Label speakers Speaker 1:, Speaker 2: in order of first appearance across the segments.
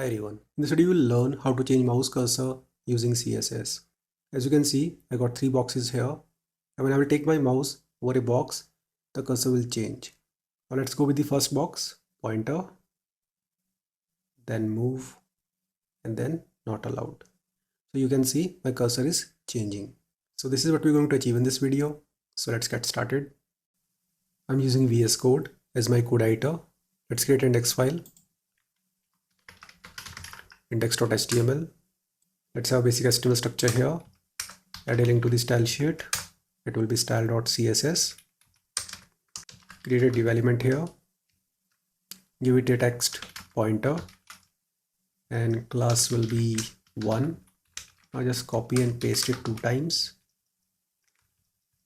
Speaker 1: Hi everyone, in this video you will learn how to change mouse cursor using CSS. As you can see, I got 3 boxes here, and when I will take my mouse over a box, the cursor will change. Now let's go with the first box, pointer, then move, and then not allowed. So you can see my cursor is changing. So this is what we're going to achieve in this video. So let's get started. I'm using VS Code as my code editor. Let's create an index file. Index.html. Let's have a basic HTML structure here. Add a link to the style sheet. It will be style.css. Create a div element here. Give it a text pointer. And class will be 1. Now just copy and paste it 2 times.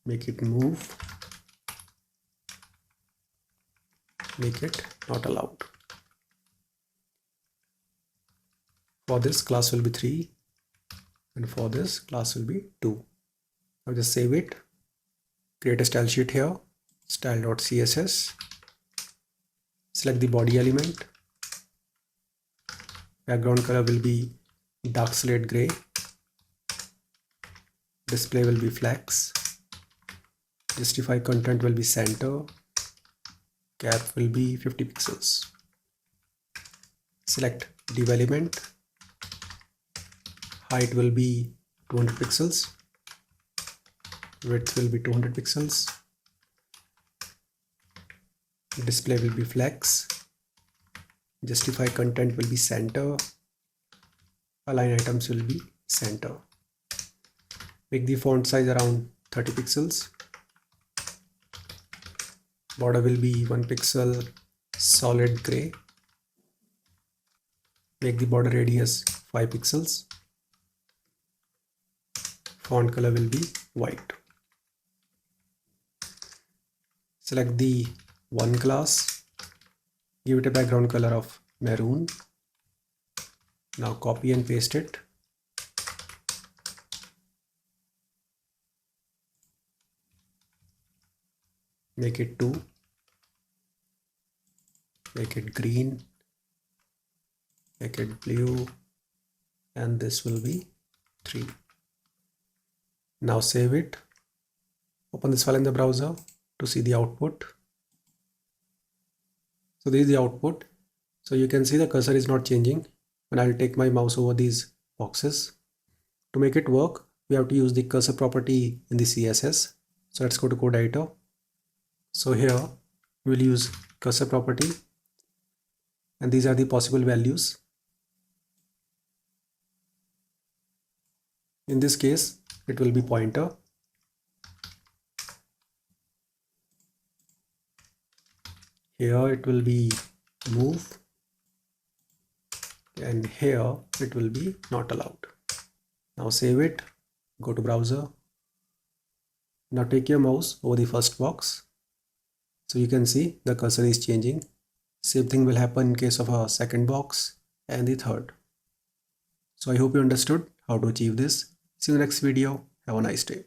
Speaker 1: Make it move. Make it not allowed. For this class will be 3 and for this class will be 2. Now just save it. Create a style sheet here. Style.css. Select the body element. Background color will be dark slate gray. Display will be flex. Justify content will be center. Cap will be 50 pixels. Select div element. Height will be 200 pixels. Width will be 200 pixels. Display will be flex. Justify content will be center. Align items will be center. Make the font size around 30 pixels. Border will be 1 pixel solid gray. Make the border radius 5 pixels. Font color will be white. Select the one class. Give it a background color of maroon. Now copy and paste it. Make it 2. Make it green. Make it blue. And this will be 3. Now save it. Open this file in the browser to see the output. So this is the output. So you can see the cursor is not changing when I'll take my mouse over these boxes. To make it work, we have to use the cursor property in the CSS. So let's go to code editor. So here we'll use cursor property, and these are the possible values. In this case, it will be pointer. Here it will be move, and here it will be not allowed. Now save it, go to browser. Now take your mouse over the first box. So you can see the cursor is changing. Same thing will happen in case of a second box and the third. So I hope you understood how to achieve this. See you in the next video. Have a nice day.